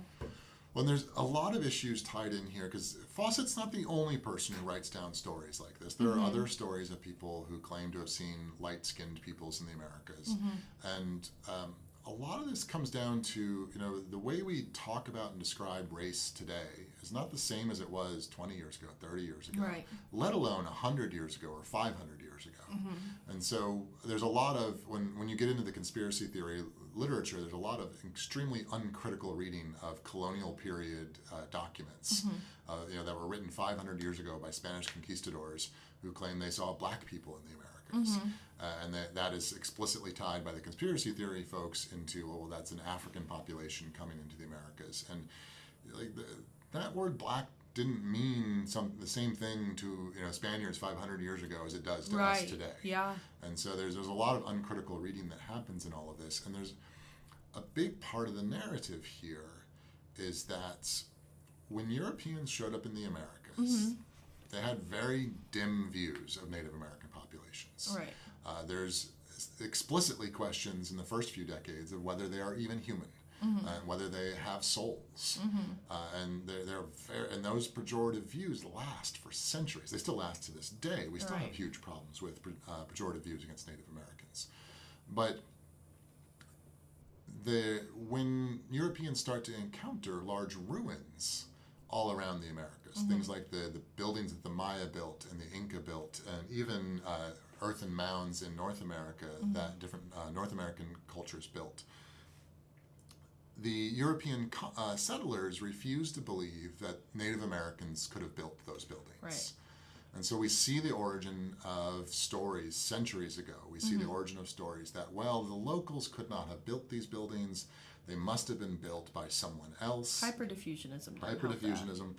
Well, there's a lot of issues tied in here, because Fawcett's not the only person who writes down stories like this. There are other stories of people who claim to have seen light-skinned peoples in the Americas. And a lot of this comes down to, the way we talk about and describe race today is not the same as it was 20 years ago, 30 years ago, let alone 100 years ago or 500 years ago. And so there's a lot of, when you get into the conspiracy theory literature, there's a lot of extremely uncritical reading of colonial period documents that were written 500 years ago by Spanish conquistadors who claim they saw black people in the Americas. And that is explicitly tied by the conspiracy theory folks into, well, that's an African population coming into the Americas. And like that word black didn't mean the same thing to Spaniards 500 years ago as it does to us today. Yeah. And so there's a lot of uncritical reading that happens in all of this. And there's a big part of the narrative here is that when Europeans showed up in the Americas, they had very dim views of Native American populations. Right. There's explicitly questions in the first few decades of whether they are even human. And whether they have souls, and and those pejorative views last for centuries. They still last to this day. We still have huge problems with pejorative views against Native Americans. But when Europeans start to encounter large ruins all around the Americas, things like the buildings that the Maya built and the Inca built, and even earthen mounds in North America that different North American cultures built. The European settlers refused to believe that Native Americans could have built those buildings. Right. And so we see the origin of stories centuries ago. We see the origin of stories that, well, the locals could not have built these buildings. They must have been built by someone else. Hyperdiffusionism. Hyperdiffusionism.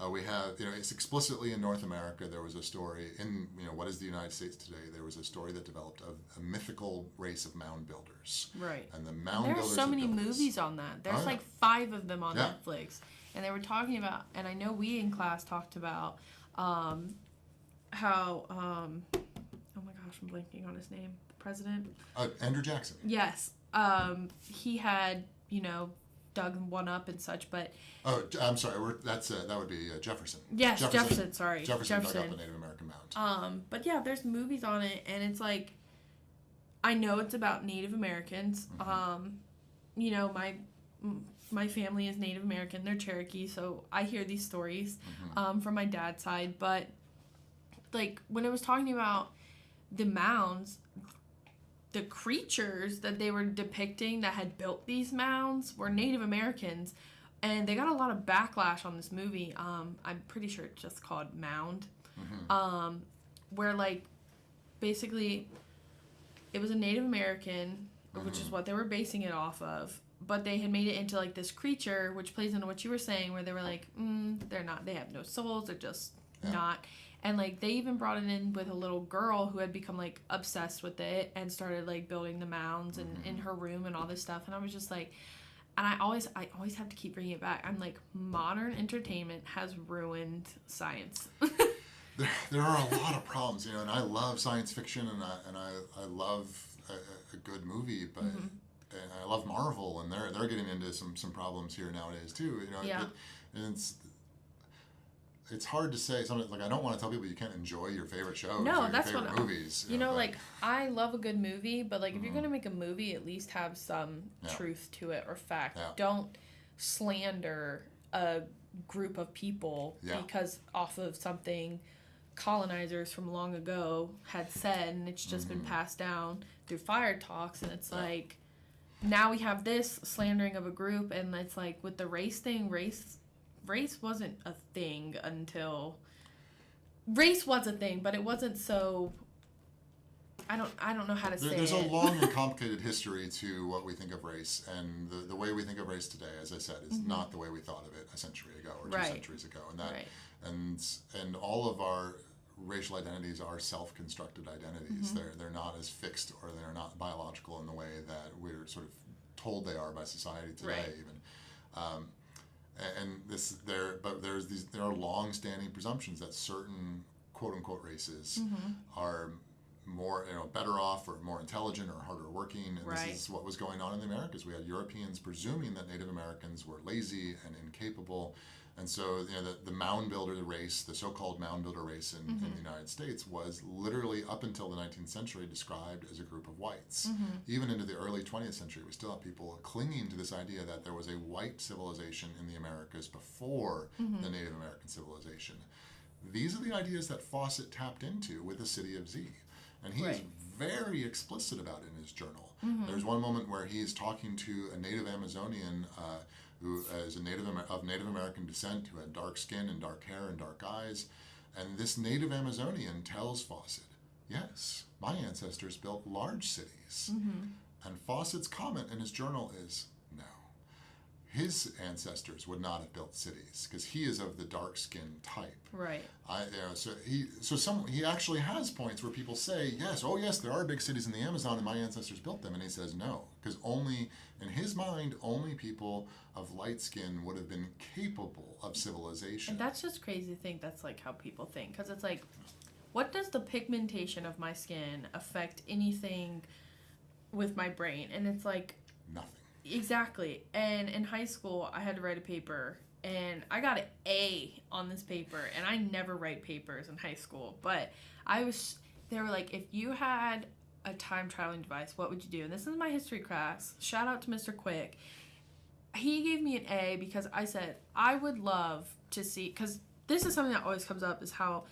We have, it's explicitly in North America. There was a story in, what is the United States today? There was a story that developed of a mythical race of mound builders. Right. And the mound builders. There's so many movies on that. There's like 5 of them on Netflix, and they were talking about. And I know we in class talked about how. Oh my gosh, I'm blanking on his name. The president. Andrew Jackson. Yes. He had dug one up and such, but I'm sorry. That would be Jefferson. Yes, Jefferson. Sorry, Jefferson dug up a Native American mound. But yeah, there's movies on it, and it's like, I know it's about Native Americans. My family is Native American. They're Cherokee, so I hear these stories from my dad's side. But like when it was talking about the mounds, the creatures that they were depicting that had built these mounds were Native Americans, and they got a lot of backlash on this movie. I'm pretty sure it's just called Mound, where like basically it was a Native American, which is what they were basing it off of, but they had made it into like this creature, which plays into what you were saying, where they were like, they're not, they have no souls, they're just not. And, like, they even brought it in with a little girl who had become, like, obsessed with it and started, like, building the mounds and in her room and all this stuff. And I was just like, and I always have to keep bringing it back. I'm like, modern entertainment has ruined science. There are a lot of problems, and I love science fiction, and I love a good movie, but and I love Marvel, and they're getting into some problems here nowadays, too, and it's hard to say. Sometimes, like, I don't want to tell people you can't enjoy your favorite shows or your favorite movies. Like, I love a good movie, but, like, if you're going to make a movie, at least have some truth to it or fact. Yeah. Don't slander a group of people because off of something colonizers from long ago had said, and it's just been passed down through fire talks, and it's like, now we have this slandering of a group, and it's like, with the race thing, race wasn't a thing until... Race was a thing, but it wasn't so... I don't know how to say it. There's a long and complicated history to what we think of race, and the way we think of race today, as I said, is not the way we thought of it a century ago or 2 centuries ago. And that and all of our racial identities are self-constructed identities. They're not as fixed, or they're not biological in the way that we're sort of told they are by society today, even. There are long-standing presumptions that certain quote-unquote races are more better off or more intelligent or harder working, and this is what was going on in the Americas. We had Europeans presuming that Native Americans were lazy and incapable, and so the mound builder race, the so-called mound builder race in the United States, was literally up until the 19th century described as a group of whites. Even into the early 20th century, we still have people clinging to this idea that there was a white civilization in the Americas before the Native American civilization. These are the ideas that Fawcett tapped into with the City of Z. And he is very explicit about it in his journal. There's one moment where he is talking to a native Amazonian who is of Native American descent, who had dark skin and dark hair and dark eyes. And this native Amazonian tells Fawcett, yes, my ancestors built large cities. And Fawcett's comment in his journal is, no. His ancestors would not have built cities because he is of the dark-skinned type. Right. He actually has points where people say, yes, oh yes, there are big cities in the Amazon and my ancestors built them. And he says no, because only, in his mind, only people of light skin would have been capable of civilization. And that's just crazy to think that's like how people think. Because it's like, what does the pigmentation of my skin affect anything with my brain? And it's like... Nothing. Exactly. And in high school, I had to write a paper, and I got an A on this paper, and I never write papers in high school, but they were like, if you had a time traveling device, what would you do? And this is my history class. Shout out to Mr. Quick. He gave me an A because I said, I would love to see, because this is something that always comes up, is how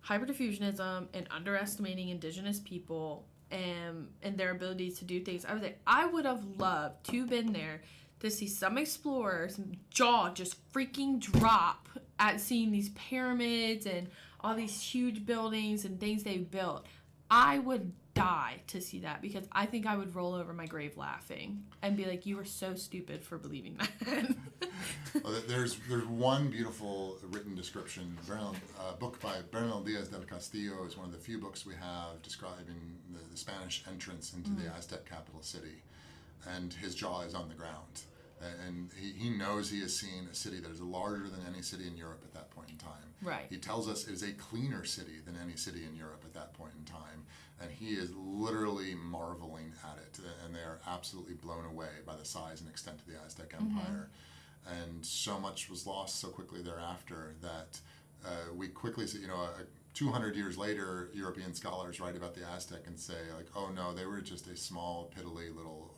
hyperdiffusionism and underestimating indigenous people and their abilities to do things. I was like, I would have loved to been there to see some explorers' jaw just freaking drop at seeing these pyramids and all these huge buildings and things they built. I would die to see that because I think I would roll over my grave laughing and be like, you were so stupid for believing that. Well, there's one beautiful written description. A book by Bernal Diaz del Castillo is one of the few books we have describing the Spanish entrance into the Aztec capital city. And his jaw is on the ground. And he knows he has seen a city that is larger than any city in Europe at that point in time. Right. He tells us it is a cleaner city than any city in Europe at that point in time. And he is literally marveling at it. And they are absolutely blown away by the size and extent of the Aztec Empire. And so much was lost so quickly thereafter that we quickly see, 200 years later, European scholars write about the Aztec and say, like, oh no, they were just a small, piddly little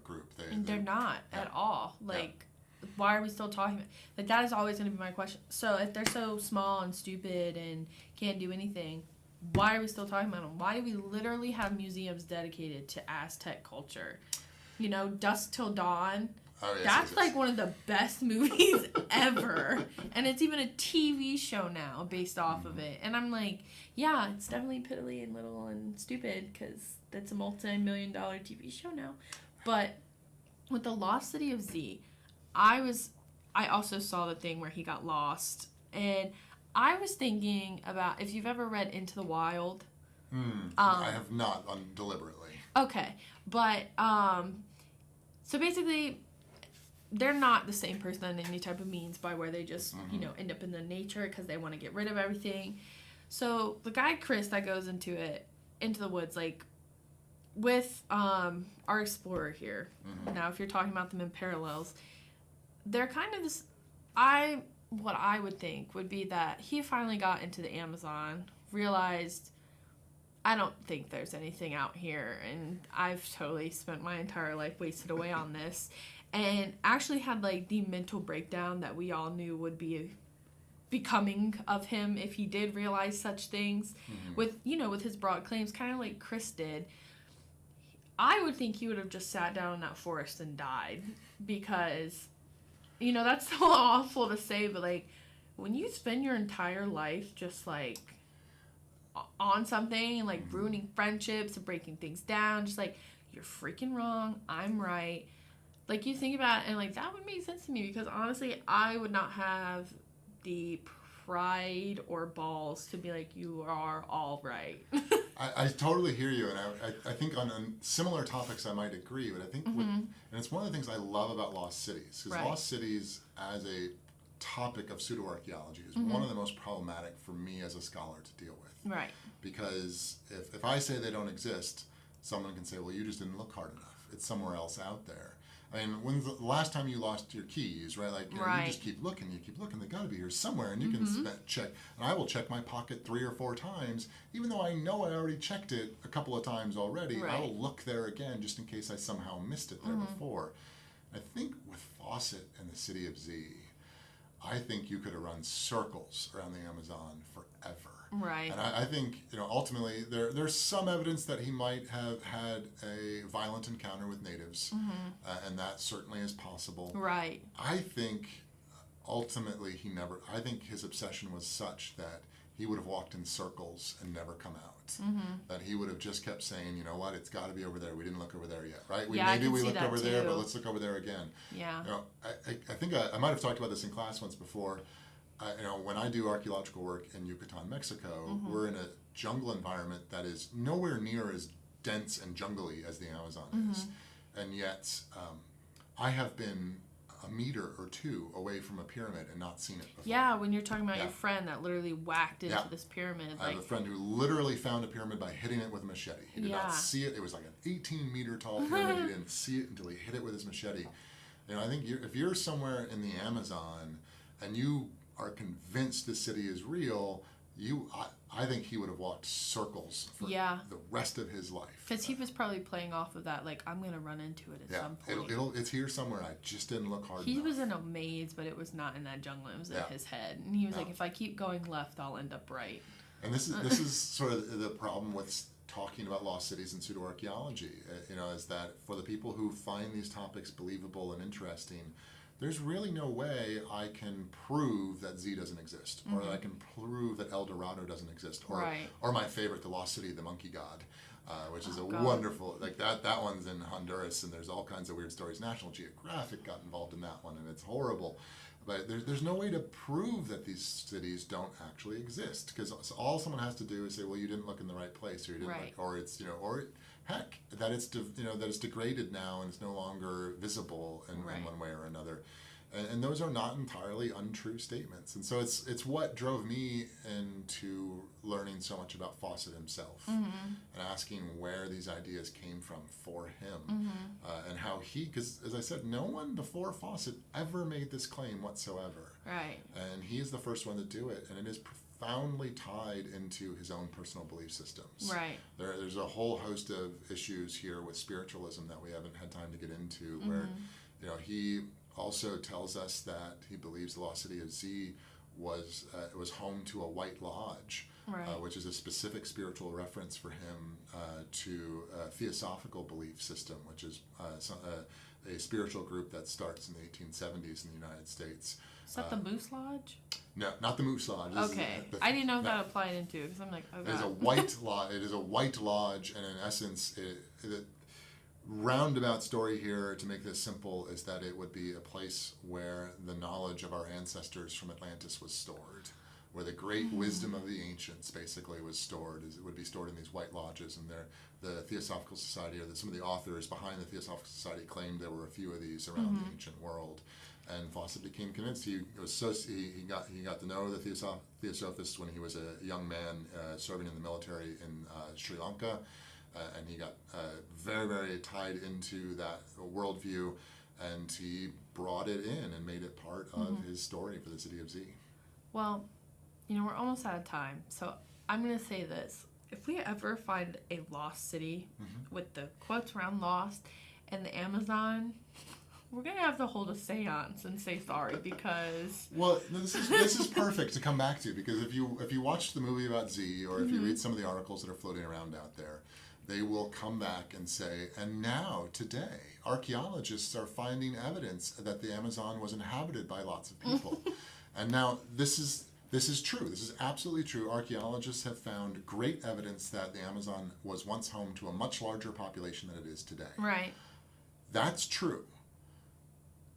group. They're not at all. Like, why are we still talking about? Like, that is always going to be my question. So if they're so small and stupid and can't do anything, why are we still talking about them? Why do we literally have museums dedicated to Aztec culture? Dusk Till Dawn. Oh, yes, That's yes. like one of the best movies ever. And it's even a TV show now based off of it. And I'm like, yeah, it's definitely piddly and little and stupid because that's a multi-million-dollar TV show now. But with the Lost City of Z, I also saw the thing where he got lost. And I was thinking about, if you've ever read Into the Wild. I have not, deliberately. Okay. But, so basically, they're not the same person in any type of means by where they just, end up in the nature because they want to get rid of everything. So the guy, Chris, that goes into the woods, like, with our explorer here. Now, if you're talking about them in parallels, they're kind of this, what I would think would be that he finally got into the Amazon, realized, I don't think there's anything out here, and I've totally spent my entire life wasted away on this, and actually had, like, the mental breakdown that we all knew would be becoming of him if he did realize such things, with his broad claims, kind of like Chris did. I would think he would have just sat down in that forest and died, because, that's so awful to say, but, like, when you spend your entire life just, like, on something and, like, ruining friendships and breaking things down, just, like, you're freaking wrong, I'm right. Like, you think about it, and, like, that would make sense to me, because, honestly, I would not have the pride or balls to be like, you are all right. I totally hear you, and I think on similar topics I might agree, but I think, and it's one of the things I love about Lost Cities, because Lost Cities as a topic of pseudoarchaeology is one of the most problematic for me as a scholar to deal with. Right. Because if I say they don't exist, someone can say, well, you just didn't look hard enough. It's somewhere else out there. I mean, when's the last time you lost your keys, right? Like, you just keep looking, they got to be here somewhere, and you can check. And I will check my pocket 3 or 4 times, even though I know I already checked it a couple of times already. Right. I will look there again just in case I somehow missed it there before. I think with Fawcett and the City of Z, I think you could have run circles around the Amazon forever. Right. And I think, ultimately, there's some evidence that he might have had a violent encounter with natives, and that certainly is possible. Right. I think, ultimately, I think his obsession was such that he would have walked in circles and never come out. That he would have just kept saying, you know what, it's got to be over there. We didn't look over there yet, right? Maybe we looked over there, but let's look over there again. Yeah. You know, I think I might have talked about this in class once before. You know, when I do archaeological work in Yucatan, Mexico, we're in a jungle environment that is nowhere near as dense and jungly as the Amazon is. And yet, I have been a meter or two away from a pyramid and not seen it before. Yeah, when you're talking about your friend that literally whacked into this pyramid. I have a friend who literally found a pyramid by hitting it with a machete. He did not see it. It was like an 18-meter tall pyramid. He didn't see it until he hit it with his machete. You know, I think if you're somewhere in the Amazon and you are convinced the city is real, I think he would have walked circles for the rest of his life. Because he was probably playing off of that, like, I'm going to run into it at some point. It's here somewhere. I just didn't look hard enough. He was in a maze, but it was not in that jungle. It was in his head. And he was like, if I keep going left, I'll end up right. And this is sort of the problem with talking about lost cities and pseudoarchaeology, you know, is that for the people who find these topics believable and interesting, there's really no way I can prove that Z doesn't exist, or that I can prove that El Dorado doesn't exist, or my favorite, the Lost City of the Monkey God, which is wonderful, like that one's in Honduras, and there's all kinds of weird stories. National Geographic got involved in that one, and it's horrible. But there's no way to prove that these cities don't actually exist, because all someone has to do is say, well, you didn't look in the right place, or you didn't look, or it's, you know, or heck, that it's that it's degraded now and it's no longer visible in one way or another. And those are not entirely untrue statements. And so it's what drove me into learning so much about Fawcett himself, and asking where these ideas came from for him, and how because as I said, no one before Fawcett ever made this claim whatsoever. Right. And he is the first one to do it, and it is profoundly tied into his own personal belief systems. Right. There's a whole host of issues here with spiritualism that we haven't had time to get into, where, you know, he also tells us that he believes the lost city of Z was home to a white lodge, which is a specific spiritual reference for him to a theosophical belief system, which is a spiritual group that starts in the 1870s in the United States. Is that the Moose Lodge? No, not the Moose Lodge. Okay, I didn't know if that applied into it, because I'm like, oh god. It is a white lodge. It is a white lodge, and in essence, the roundabout story here, to make this simple, is that it would be a place where the knowledge of our ancestors from Atlantis was stored, where the great wisdom of the ancients basically was stored. It would be stored in these white lodges, and the Theosophical Society, or some of the authors behind the Theosophical Society, claimed there were a few of these around the ancient world. And Fawcett became convinced. He got to know the Theosophists when he was a young man serving in the military in Sri Lanka, and he got very, very tied into that worldview, and he brought it in and made it part of his story for the city of Z. Well, you know, we're almost out of time, so I'm going to say this. If we ever find a lost city with the quotes around lost and the Amazon, we're going to have to hold a seance and say sorry, because... Well, this is perfect to come back to, because if you watch the movie about Z, or if you read some of the articles that are floating around out there, they will come back and say, and now, today, archaeologists are finding evidence that the Amazon was inhabited by lots of people. And now, this is true. This is absolutely true. Archaeologists have found great evidence that the Amazon was once home to a much larger population than it is today. Right. That's true.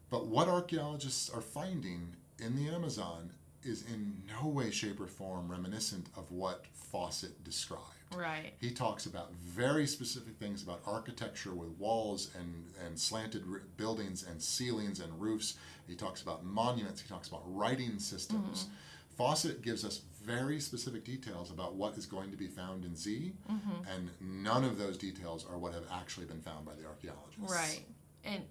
But what archaeologists are finding in the Amazon is in no way, shape, or form reminiscent of what Fawcett described. Right. He talks about very specific things about architecture with walls and slanted buildings and ceilings and roofs. He talks about monuments. He talks about writing systems. Fawcett gives us very specific details about what is going to be found in Z, and none of those details are what have actually been found by the archaeologists. Right. And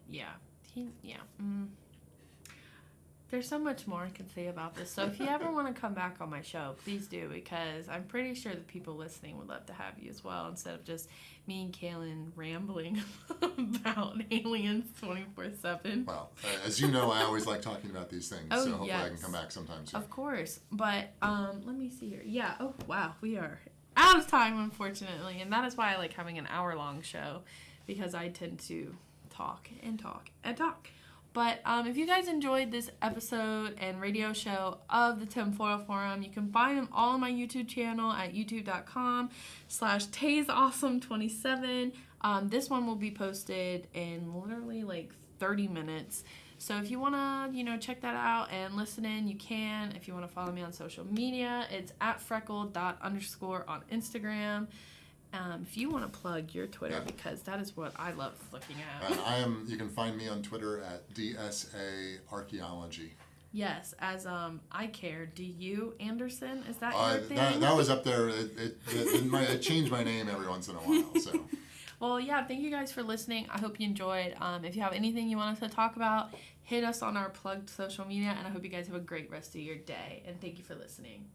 there's so much more I can say about this. So if you ever want to come back on my show, please do, because I'm pretty sure the people listening would love to have you as well, instead of just me and Kaylin rambling about aliens 24/7. Well, as you know, I always like talking about these things, so hopefully I can come back sometime soon. Of course. But let me see here. Yeah, oh wow, we are out of time, unfortunately, and that is why I like having an hour-long show, because I tend to talk and talk and talk. But if you guys enjoyed this episode and radio show of the Tinfoil Forum, you can find them all on my YouTube channel at youtube.com/taysawesome27. This one will be posted in literally like 30 minutes. So if you want to, check that out and listen in, you can. If you want to follow me on social media, it's at freckle._ on Instagram. If you want to plug your Twitter, because that is what I love looking at. You can find me on Twitter at DSAArchaeology. Yes, as I care. DU Anderson, is that your thing? That was up there. It changed my name every once in a while. So. Well, yeah, thank you guys for listening. I hope you enjoyed. If you have anything you want us to talk about, hit us on our plugged social media, and I hope you guys have a great rest of your day. And thank you for listening.